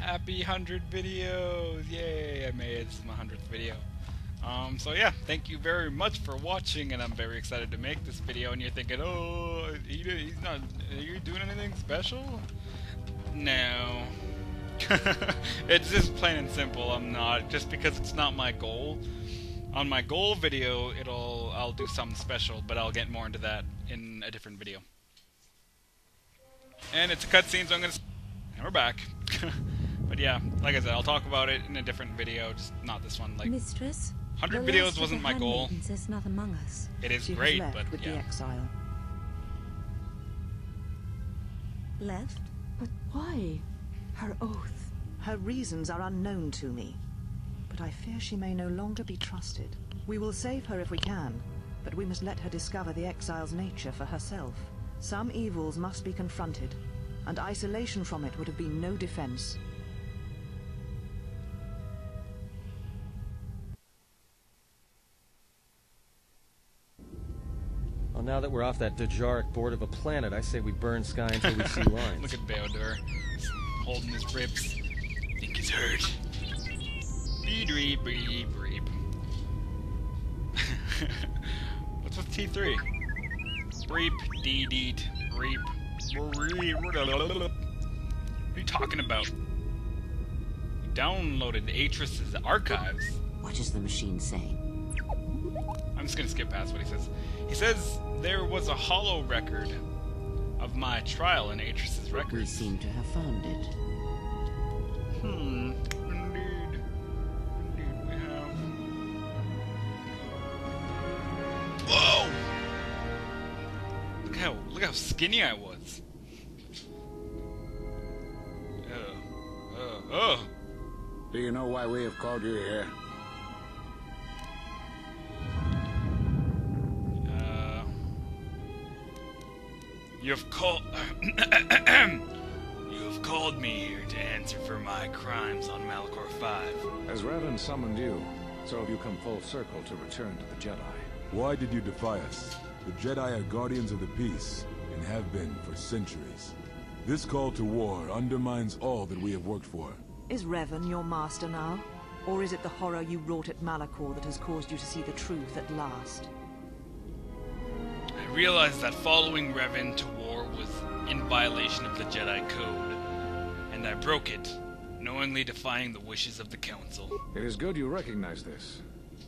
Happy 100 videos! Yay, I made it. This is my 100th video. So yeah, thank you very much for watching, and I'm very excited to make this video, and you're thinking, oh, he's not, are you doing anything special? No. It's just plain and simple, I'm not, just because it's not my goal. On my goal video, I'll do something special, but I'll get more into that in a different video. And it's a cutscene, so I'm gonna... And we're back. But yeah, like I said, I'll talk about it in a different video, just not this one. Like, Mistress, 100 videos wasn't my goal. Is not among us. It is She great, has left but with yeah. the exile. Left? But why? Her oath. Her reasons are unknown to me. But I fear she may no longer be trusted. We will save her if we can, but we must let her discover the exile's nature for herself. Some evils must be confronted, and isolation from it would have been no defense. Well, now that we're off that Dejaric board of a planet, I say we burn sky until we see lines. Look at Beodor, holding his ribs. I think he's hurt. Breep, breep, breep. What's with T3? Breep, deed, breep. What are you talking about? You downloaded Atris's archives. What is the machine saying? I'm just gonna skip past what he says. He says there was a hollow record of my trial in Atris's records. We seem to have found it. Indeed. Indeed we have. Whoa! Look how skinny I was. Oh. Do you know why we have called you here? You have called me here to answer for my crimes on Malachor 5. As Revan summoned you, so have you come full circle to return to the Jedi. Why did you defy us? The Jedi are guardians of the peace, and have been for centuries. This call to war undermines all that we have worked for. Is Revan your master now? Or is it the horror you wrought at Malachor that has caused you to see the truth at last? I realized that following Revan to war was in violation of the Jedi Code, and I broke it, knowingly defying the wishes of the Council. It is good you recognize this.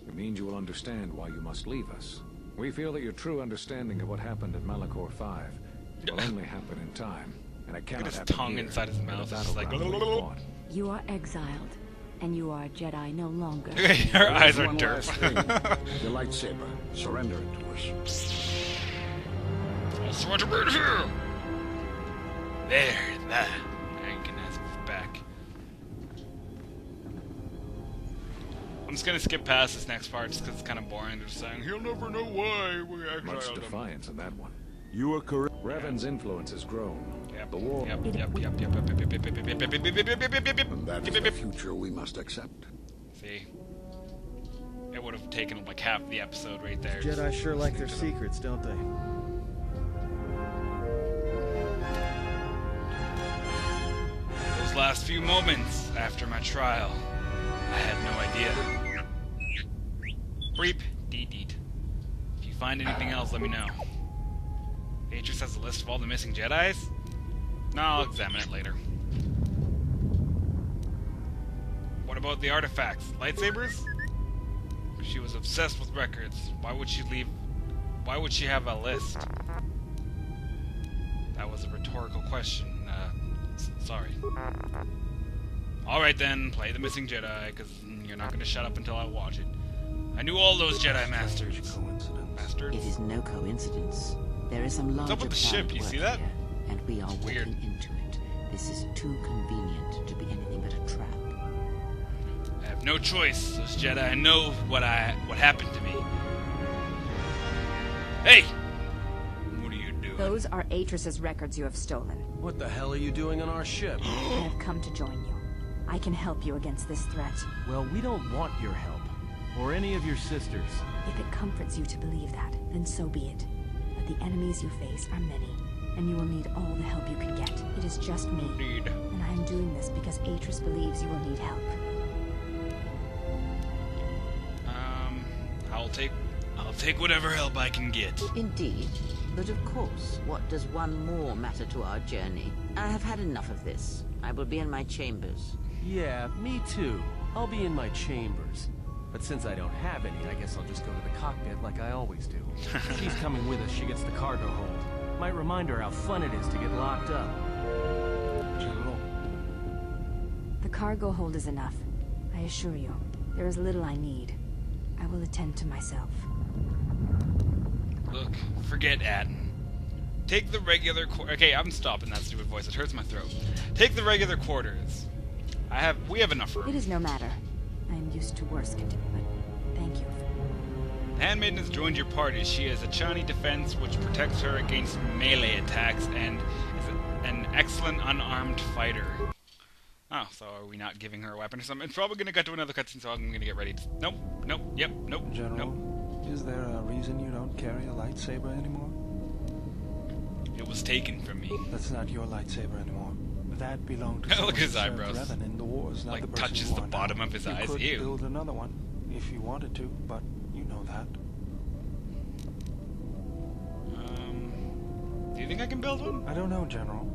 It means you will understand why you must leave us. We feel that your true understanding of what happened at Malachor 5 will only happen in time, and it cannot Look at his happen tongue here, inside his in mouth. the It's just like... battleground where we fought. You are exiled, and you are a Jedi no longer. Her eyes are One dirt. last thing. Your lightsaber. Surrender it to us. I'll surrender right here! There, that. Now you can ask it back. I'm just gonna skip past this next part just because it's kind of boring. They're just saying, he'll never know why we Much exiled him. defiance in that one. You are correct. Revan's influence has grown. Yep, The war. yep. And that is the future we must accept. See? It would have taken like half the episode right there. Jedi sure like their secrets, don't they? Those last few moments after my trial, I had no idea. Breep, deed. If you find anything else, let me know. Atris has a list of all the missing Jedis? No, I'll examine it later. What about the artifacts? Lightsabers? She was obsessed with records. Why would she leave? Why would she have a list? That was a rhetorical question. Sorry. Alright then, play the missing Jedi, because you're not going to shut up until I watch it. I knew all those Jedi Masters. Masters? It is no coincidence. There is some larger up with the ship? plan You at see work that? here, and we are Weird. walking into it. This is too convenient to be anything but a trap. I have no choice. Those Jedi know what happened to me. Hey! What are you doing? Those are Atris's records you have stolen. What the hell are you doing on our ship? I have come to join you. I can help you against this threat. Well, we don't want your help. Or any of your sisters. If it comforts you to believe that, then so be it. But the enemies you face are many, and you will need all the help you can get. It is just me, Indeed. and and I am doing this because Atris believes you will need help. I'll take whatever help I can get. Indeed. But of course, what does one more matter to our journey? I have had enough of this. I will be in my chambers. Yeah, me too. I'll be in my chambers. But since I don't have any, I guess I'll just go to the cockpit like I always do. She's coming with us. She gets the cargo hold. Might remind her how fun it is to get locked up. General. The cargo hold is enough. I assure you, there is little I need. I will attend to myself. Look, forget Atten. Take the regular okay, I'm stopping that stupid voice. It hurts my throat. Take the regular quarters. We have enough room. It is no matter. I am used to worse conditions, but thank you. The Handmaiden has joined your party. She has a Chani defense which protects her against melee attacks and is an excellent unarmed fighter. Oh, so are we not giving her a weapon or something? It's probably going to cut to another cutscene, so I'm going to get ready to... Nope, yep, nope, General, is there a reason you don't carry a lightsaber anymore? It was taken from me. That's not your lightsaber anymore. That belonged to Look someone at his who served eyebrows. Revan in the wars, not Like, the person touches you the are bottom now. of his you eyes. could Ew. build another one if you wanted to, but you know that. Do you think I can build one? I don't know, General,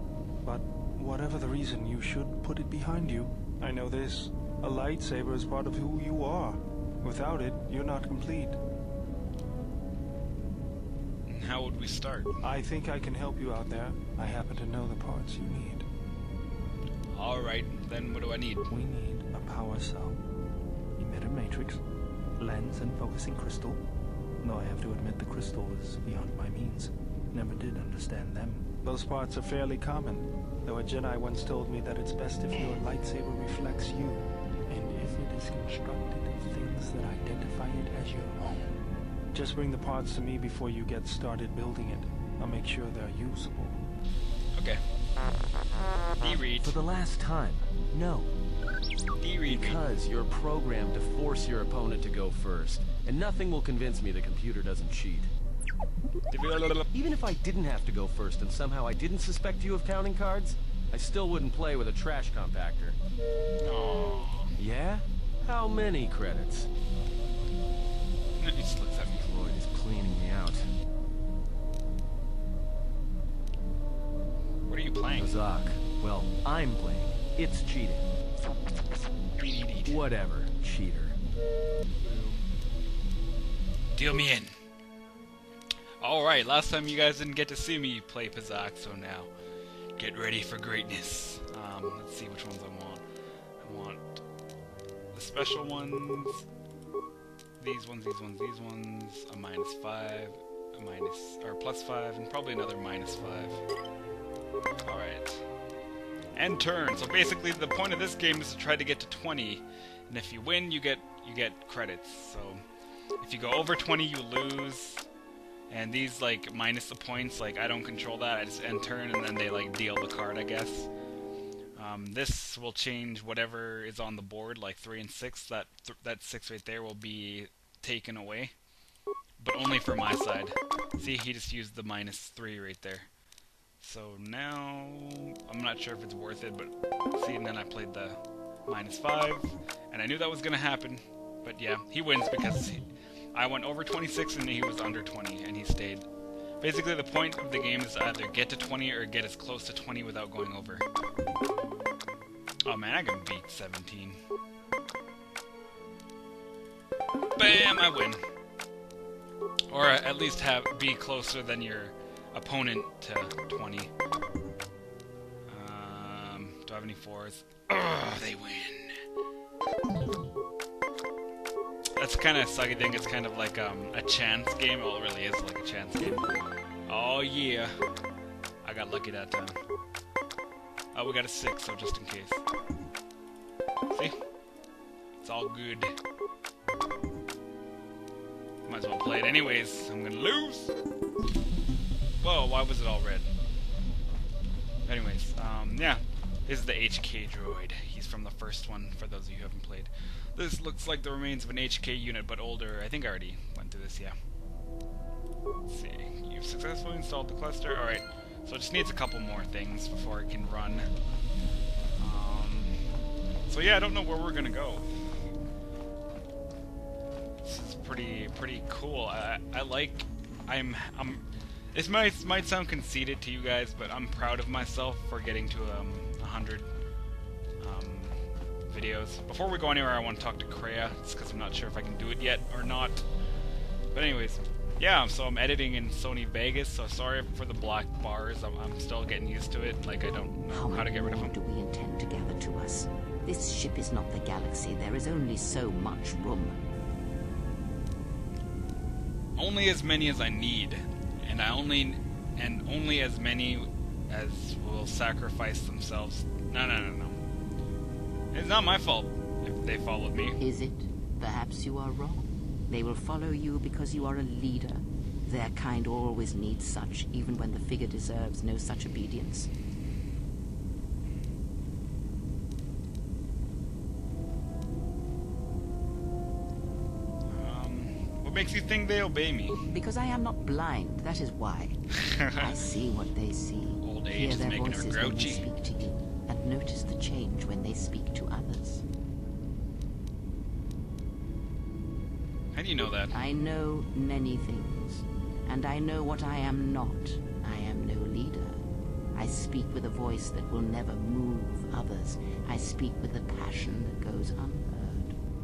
but whatever the reason, you should put it behind you. I know this. A lightsaber is part of who you are. Without it, you're not complete. How would we start? I think I can help you out there. I happen to know the parts you need. Alright, then what do I need? We need a power cell, emitter matrix, lens and focusing crystal. Though I have to admit the crystal is beyond my means. Never did understand them. Those parts are fairly common, though a Jedi once told me that it's best if your lightsaber reflects you, and if it is constructed of things that identify it as your own. Just bring the parts to me before you get started building it. I'll make sure they're usable. Okay. D-read. For the last time, no. D-read. Because you're programmed to force your opponent to go first, and nothing will convince me the computer doesn't cheat. Even if I didn't have to go first and somehow I didn't suspect you of counting cards, I still wouldn't play with a trash compactor. Aww. Yeah? How many credits? He just looks at me. Floyd is cleaning me out. What are you playing? Mazak. Well, I'm playing. It's cheating. Whatever, cheater. Deal me in. Alright, last time you guys didn't get to see me play Pazak, so now get ready for greatness. Let's see which ones I want. I want the special ones, these ones, a -5, a +5, and probably another -5. Alright. End turn. So basically the point of this game is to try to get to 20, and if you win, you get credits. So if you go over 20, you lose. And these, like, minus the points, like, I don't control that. I just end turn, and then they, like, deal the card, I guess. This will change whatever is on the board, like 3 and 6. That 6 right there will be taken away. But only for my side. See, he just used the -3 right there. So now, I'm not sure if it's worth it, but see, and then I played the -5. And I knew that was going to happen. But yeah, he wins because I went over 26 and he was under 20, and he stayed. Basically, the point of the game is to either get to 20 or get as close to 20 without going over. Oh man, I can beat 17. Bam! I win. Or at least be closer than your opponent to 20. Do I have any 4s? Oh, they win. That's kind of a sucky thing. It's kind of like a chance game. Well, it really is like a chance game. Oh yeah, I got lucky that time. Oh, we got a 6, so just in case. See? It's all good. Might as well play it anyways. I'm gonna lose. Whoa, why was it all red? Anyways, yeah. This is the HK droid. He's from the first one, for those of you who haven't played. This looks like the remains of an HK unit, but older. I think I already went through this, yeah. Let's see. You've successfully installed the cluster. Alright. So it just needs a couple more things before it can run. So yeah, I don't know where we're gonna go. This is pretty cool. This might sound conceited to you guys, but I'm proud of myself for getting to 100 videos. Before we go anywhere, I want to talk to Kreia, just because I'm not sure if I can do it yet or not. But anyways, yeah, so I'm editing in Sony Vegas, so sorry for the black bars. I'm still getting used to it. Like, I don't know how to get rid of them. Do we intend to gather to us? This ship is not the galaxy. There is only so much room. Only as many as I need, and only as many as will sacrifice themselves. No. It's not my fault if they followed me. Is it? Perhaps you are wrong. They will follow you because you are a leader. Their kind always needs such, even when the figure deserves no such obedience. What makes you think they obey me? Because I am not blind, that is why. I see what they see. Old age Hear is their making her voices when they grouchy. speak to you, and notice the change when they speak to others. How do you know that? I know many things, and I know what I am not. I am no leader. I speak with a voice that will never move others. I speak with a passion that goes unheard.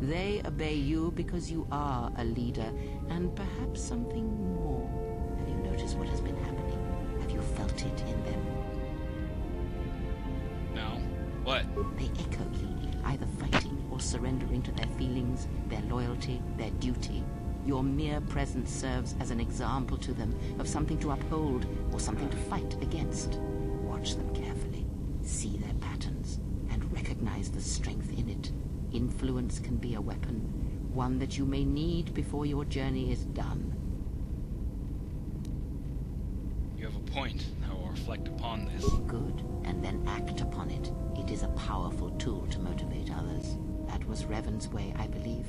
They obey you because you are a leader, and perhaps something more. Have you noticed what has been happening? Have you felt it in them? No. What? They echo you, either fighting or surrendering to their feelings, their loyalty, their duty. Your mere presence serves as an example to them of something to uphold or something to fight against. Watch them carefully, see their patterns, and recognize the strength in it. Influence can be a weapon, one that you may need before your journey is done. You have a point. I will reflect upon this. Good, and then act upon it. It is a powerful tool to motivate others. That was Revan's way, I believe.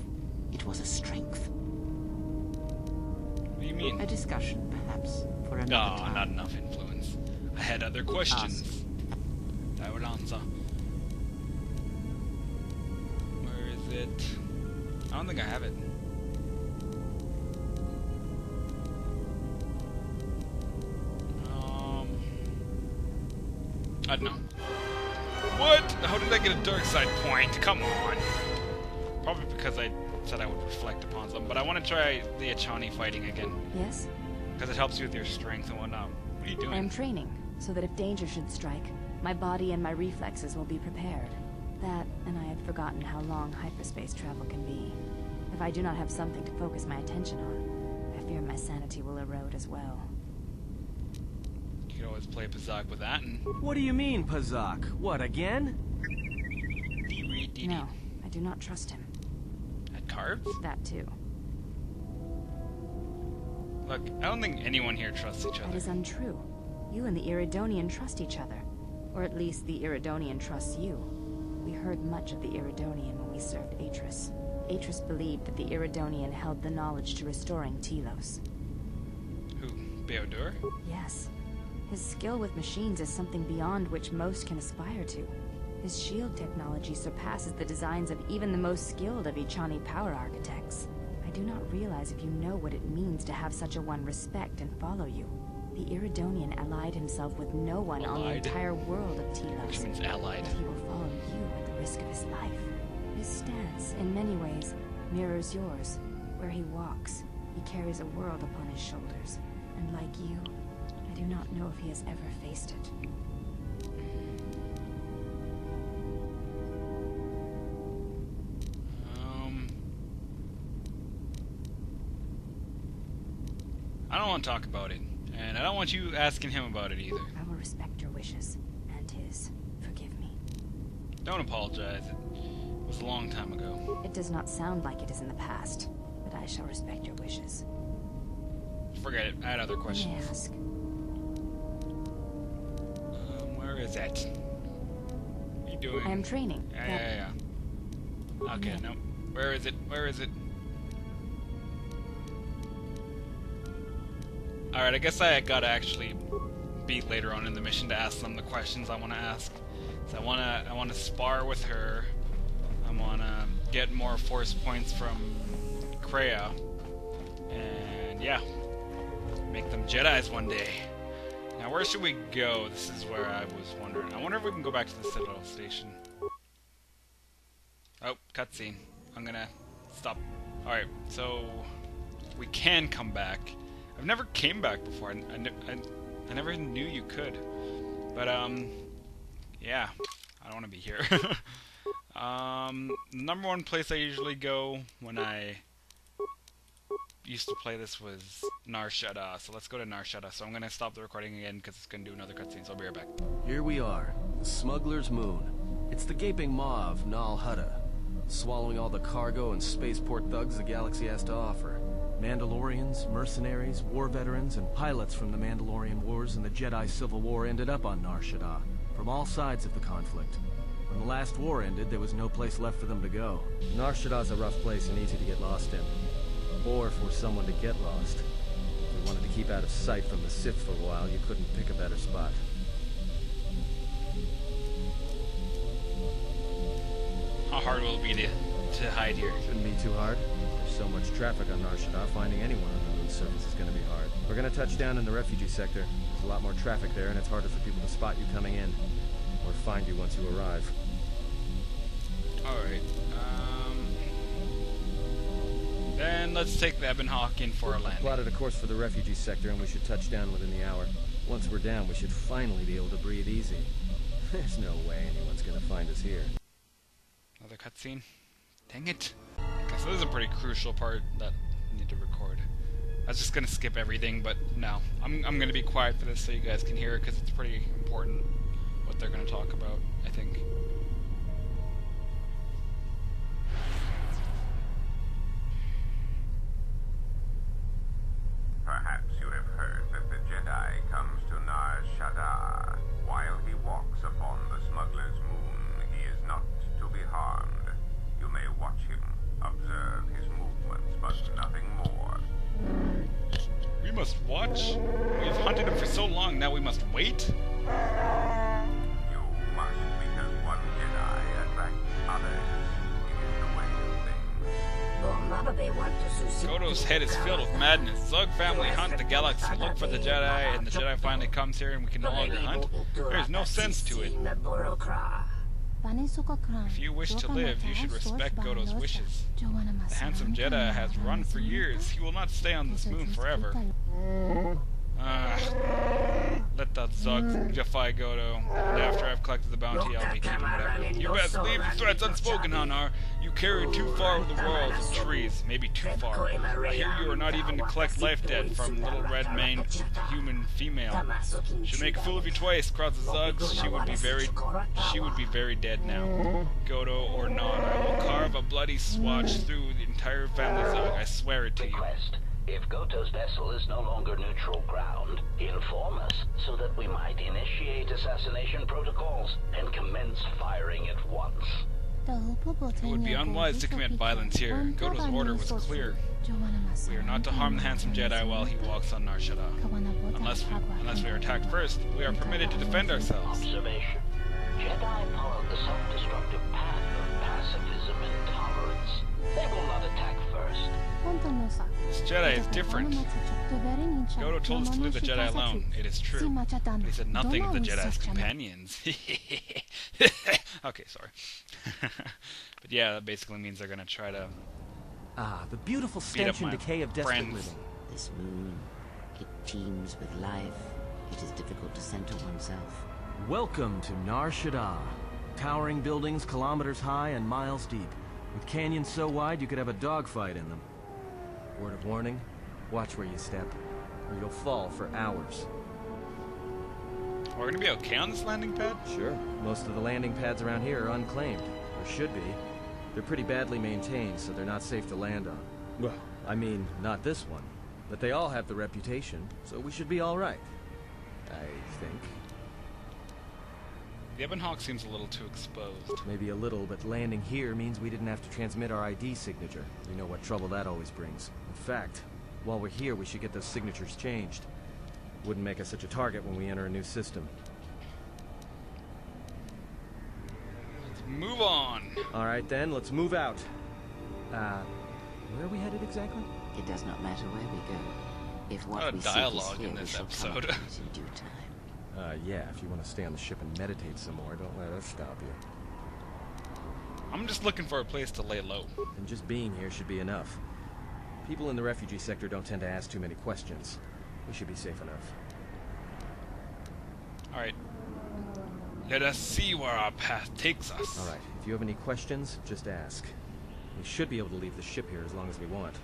It was a strength. What do you mean? A discussion, perhaps, for another time. Not enough influence. I had other questions. I will answer. Where is it? I don't think I have it. I don't know. What? How did I get a dark side point? Come on. Probably because I said I would reflect upon them, but I want to try the Achani fighting again. Yes? Because it helps you with your strength and whatnot. What are you doing? I am training, so that if danger should strike, my body and my reflexes will be prepared. That, and I had forgotten how long hyperspace travel can be. If I do not have something to focus my attention on, I fear my sanity will erode as well. You could always play Pazak with that and... What do you mean, Pazak? What, again? No, I do not trust him. At cards? That too. Look, I don't think anyone here trusts each That other. is untrue. You and the Iridonian trust each other. Or at least the Iridonian trusts you. We heard much of the Iridonian when we served Atris. Atris believed that the Iridonian held the knowledge to restoring Telos. Who? Beodur? Yes. His skill with machines is something beyond which most can aspire to. His shield technology surpasses the designs of even the most skilled of Ichani power architects. I do not realize if you know what it means to have such a one respect and follow you. The Iridonian allied himself with no one on the entire world of Telos. Which means allied. But he will follow you at the risk of his life. His stance, in many ways, mirrors yours. Where he walks, he carries a world upon his shoulders. And like you, I do not know if he has ever faced it. I don't want to talk about it. And I don't want you asking him about it either. I will respect your wishes, and his. Forgive me. Don't apologize. It was a long time ago. It does not sound like it is in the past, but I shall respect your wishes. Forget it. I had other May I questions. ask? Where is it? What are you doing? I am training. Yeah. Okay, no. Where is it? Where is it? Alright, I guess I gotta actually beat later on in the mission to ask them the questions I want to ask. So I wanna spar with her. I want to get more force points from Kreia. And yeah, make them Jedis one day. Now where should we go? This is where I was wondering. I wonder if we can go back to the Citadel Station. Oh, cutscene. I'm gonna stop. Alright, so we can come back. I've never came back before. I never knew you could. But, yeah. I don't want to be here. Number one place I usually go when I used to play this was Nar Shaddaa. So let's go to Nar Shaddaa. So I'm going to stop the recording again because it's going to do another cutscene. So I'll be right back. Here we are, the Smuggler's Moon. It's the gaping maw of Nal Hutta, swallowing all the cargo and spaceport thugs the galaxy has to offer. Mandalorians, mercenaries, war veterans, and pilots from the Mandalorian Wars and the Jedi Civil War ended up on Nar Shaddaa, from all sides of the conflict. When the last war ended, there was no place left for them to go. Nar Shaddaa's a rough place and easy to get lost in. Or for someone to get lost. If you wanted to keep out of sight from the Sith for a while, you couldn't pick a better spot. How hard will it be to hide here? Shouldn't be too hard. There's so much traffic on Nar Shaddaa, finding anyone on the moon's surface is going to be hard. We're going to touch down in the refugee sector. There's a lot more traffic there, and it's harder for people to spot you coming in. Or find you once you arrive. Alright, then let's take the Ebon Hawk in for a landing. Plotted a course for the refugee sector, and we should touch down within the hour. Once we're down, we should finally be able to breathe easy. There's no way anyone's gonna find us here. Another cutscene? Dang it. Okay, so this is a pretty crucial part that I need to record. I was just gonna skip everything, but no. I'm gonna be quiet for this so you guys can hear it, because it's pretty important what they're gonna talk about, I think. Perhaps you have heard that the Jedi comes to Nar Shaddaa. While he walks upon the Smuggler's Moon, he is not to be harmed. You may watch him, observe his movements, but nothing more. We must watch? We've hunted him for so long, now we must wait? You must, because one Jedi attracts others. It is the way of things. Kotor's head is filled with madness. Zug family hunt the galaxy, look for the Jedi, and the Jedi finally comes here and we can no longer hunt? There's no sense to it. If you wish to live, you should respect Kotor's wishes. The handsome Jedi has run for years. He will not stay on this moon forever. Let that Zug defy Godo, and after I've collected the bounty, I'll be keeping whatever. You best leave the threats unspoken, Hanar. You carry too far with the world of trees, maybe too far. I hear you are not even to collect life debt from little red-maned human female. Should make a fool of you twice, cross the Zugs, she would be very dead now. Godo or not, I will carve a bloody swatch through the entire family Zug, I swear it to you. If Goto's vessel is no longer neutral ground, inform us so that we might initiate assassination protocols and commence firing at once. It would be unwise to commit violence here. Goto's order was clear. We are not to harm the handsome Jedi while he walks on Nar Shaddaa. Unless we are attacked first, we are permitted to defend ourselves. Observation. Jedi follow the self-destructive path of pacifism and tolerance. They will not attack first. This Jedi is different. Goto told us to leave the Jedi alone. It is true. But he said nothing of the Jedi's companions. Okay, sorry. But yeah, that basically means they're gonna try to... the beautiful stench and decay of desperate living. This moon, it teems with life. It is difficult to center oneself. Welcome to Nar Shaddaa. Towering buildings kilometers high and miles deep, with canyons so wide you could have a dogfight in them. Word of warning, watch where you step, or you'll fall for hours. We're gonna be okay on this landing pad? Sure. Most of the landing pads around here are unclaimed, or should be. They're pretty badly maintained, so they're not safe to land on. Well, I mean, not this one. But they all have the reputation, so we should be alright. I think. The Ebon Hawk seems a little too exposed. Maybe a little, but landing here means we didn't have to transmit our ID signature. You know what trouble that always brings. In fact, while we're here, we should get those signatures changed. Wouldn't make us such a target when we enter a new system. move on. Alright then, let's move out. Where are we headed exactly? It does not matter where we go. If what A lot we of seek dialogue is here, in we this shall come episode. to it in due time. Yeah, if you want to stay on the ship and meditate some more, don't let us stop you. I'm just looking for a place to lay low. And just being here should be enough. People in the refugee sector don't tend to ask too many questions. We should be safe enough. Alright. Let us see where our path takes us. Alright, if you have any questions, just ask. We should be able to leave the ship here as long as we want.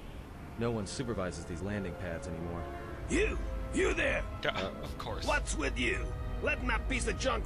No one supervises these landing pads anymore. You there! Of course. What's with you? Letting that piece of junk